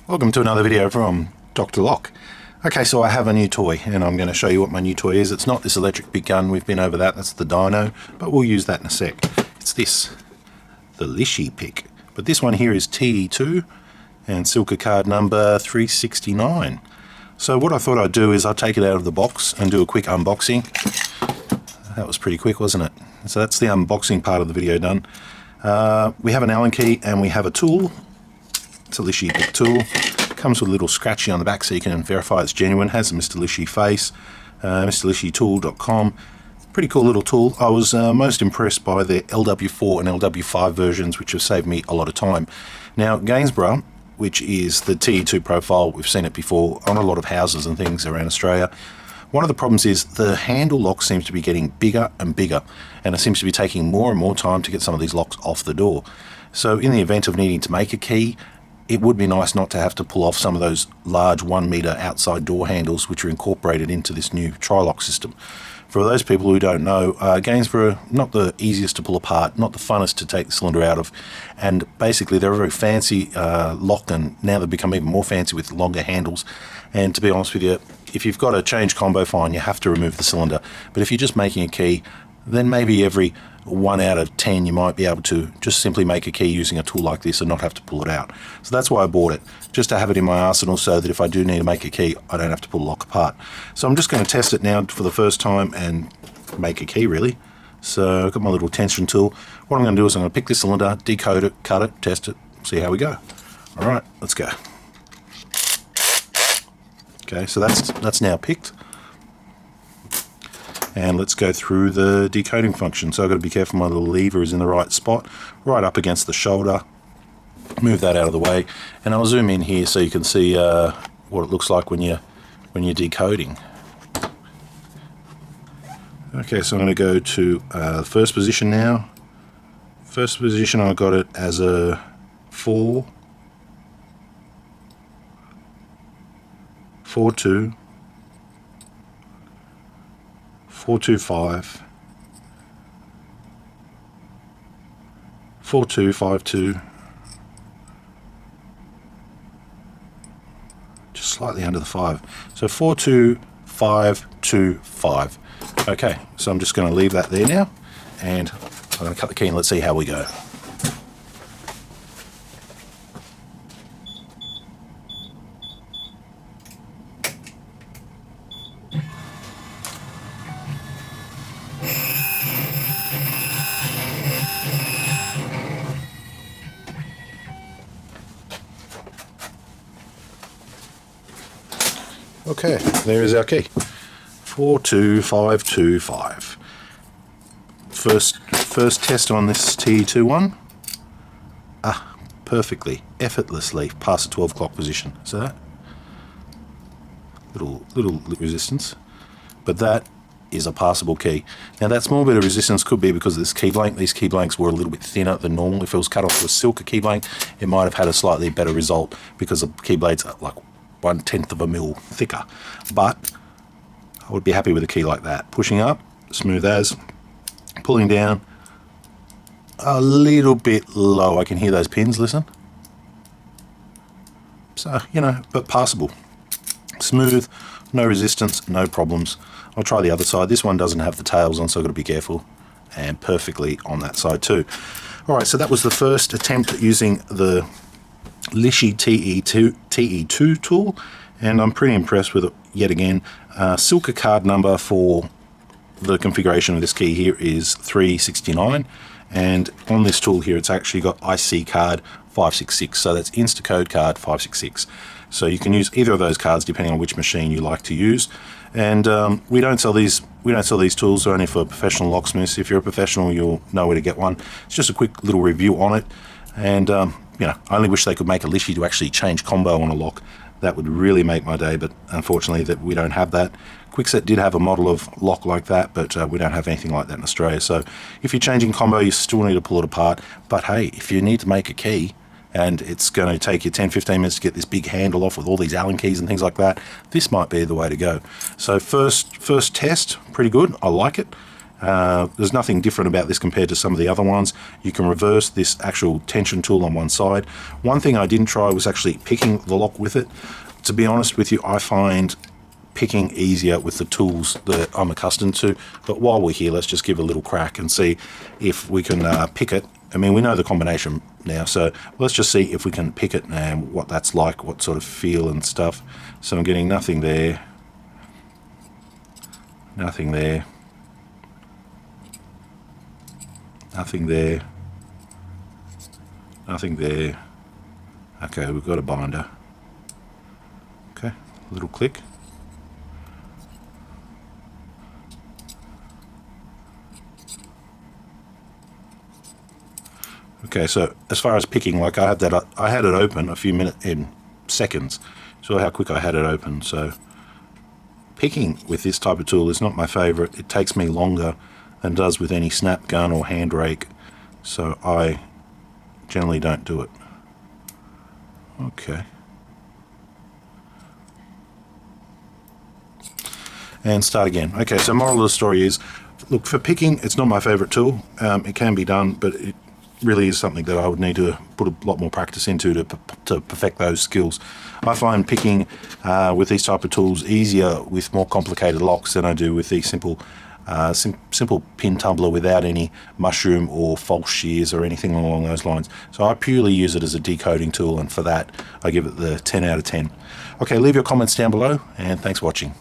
Welcome to another video from Dr. Lock. Okay, so I have a new toy and I'm going to show you what my new toy is. It's not this electric big gun, we've been over that, that's the dyno, but we'll use that in a sec. It's this, the Lishi pick. But this one here is TE2 and Silka card number 369. So what I thought I'd do is I'll take it out of the box and do a quick unboxing. That was pretty quick, wasn't it? So that's the unboxing part of the video done. We have an Allen key and we have a tool. It's a Lishi pick tool. Comes with a little scratchy on the back so you can verify it's genuine. Has a Mr. Lishi face. MrLishiTool.com. Pretty cool little tool. I was most impressed by the LW4 and LW5 versions, which have saved me a lot of time. Now, Gainsborough, which is the TE2 profile, we've seen it before on a lot of houses and things around Australia. One of the problems is the handle lock seems to be getting bigger and bigger, and it seems to be taking more and more time to get some of these locks off the door. So in the event of needing to make a key, it would be nice not to have to pull off some of those large 1 meter outside door handles which are incorporated into this new Trilock system. For those people who don't know, Gainsborough, not the easiest to pull apart, not the funnest to take the cylinder out of, and basically they're a very fancy lock, and now they've become even more fancy with longer handles. And to be honest with you, if you've got a change combo, fine, you have to remove the cylinder. But if you're just making a key, then maybe every 1 out of 10 you might be able to just simply make a key using a tool like this and not have to pull it out. So that's why I bought it, just to have it in my arsenal so that if I do need to make a key, I don't have to pull the lock apart. So I'm just going to test it now for the first time and make a key, really. So I've got my little tension tool. What I'm going to do is I'm going to pick this cylinder, decode it, cut it, test it, see how we go. All right, let's go. Okay, so that's now picked. And let's go through the decoding function. So I've got to be careful my little lever is in the right spot, right up against the shoulder. Move that out of the way. And I'll zoom in here so you can see what it looks like when you're decoding. Okay, so I'm going to go to first position now. First position, I got it as a 4, 4, 2, 4, 2, 5, 4, 2, 5, 2, just slightly under the 5. So 4, 2, 5, 2, 5. Okay, so I'm just going to leave that there now, and I'm going to cut the key and let's see how we go. Okay, there is our key. 42525. First test on this TE2 one. Perfectly, effortlessly past the 12 o'clock position. So that little resistance, but that is a passable key. Now that small bit of resistance could be because of this key blank. These key blanks were a little bit thinner than normal. If it was cut off to a Silka key blank, it might have had a slightly better result because the key blades are like 1/10 of a mil thicker. But I would be happy with a key like that. Pushing up, smooth as. Pulling down, a little bit low. I can hear those pins, listen. So, you know, but passable. Smooth, no resistance, no problems. I'll try the other side. This one doesn't have the tails on, so I've got to be careful. And perfectly on that side too. All right, so that was the first attempt at using the Lishi TE2 tool, and I'm pretty impressed with it yet again. Silka card number for the configuration of this key here is 369, and on this tool here it's actually got IC card 566, so that's Instacode card 566. So you can use either of those cards depending on which machine you like to use. And we don't sell these tools. They're only for professional locksmiths. If you're a professional, you'll know where to get one. It's just a quick little review on it, and you know, I only wish they could make a Lishi to actually change combo on a lock. That would really make my day, but unfortunately that we don't have that. Kwikset did have a model of lock like that, but we don't have anything like that in Australia. So if you're changing combo, you still need to pull it apart. But hey, if you need to make a key, and it's going to take you 10-15 minutes to get this big handle off with all these Allen keys and things like that, this might be the way to go. So first test, pretty good. I like it. There's nothing different about this compared to some of the other ones. You can reverse this actual tension tool on one side. One thing I didn't try was actually picking the lock with it. To be honest with you, I find picking easier with the tools that I'm accustomed to. But while we're here, let's just give a little crack and see if we can pick it. I mean, we know the combination now, so let's just see if we can pick it and what that's like, what sort of feel and stuff. So I'm getting nothing there, nothing there, nothing there, nothing there. Okay, we've got a binder. Okay, a little click. Okay, so as far as picking, like I had it open a few minutes in seconds. So how quick I had it open. So picking with this type of tool is not my favorite. It takes me longer than it does with any snap gun or hand rake. So I generally don't do it. Okay. And start again. Okay, so moral of the story is, look, for picking, it's not my favorite tool. It can be done, but it really is something that I would need to put a lot more practice into to perfect those skills. I find picking with these type of tools easier with more complicated locks than I do with the simple pin tumbler without any mushroom or false shears or anything along those lines. So I purely use it as a decoding tool, and for that I give it the 10 out of 10. Okay, leave your comments down below, and thanks for watching.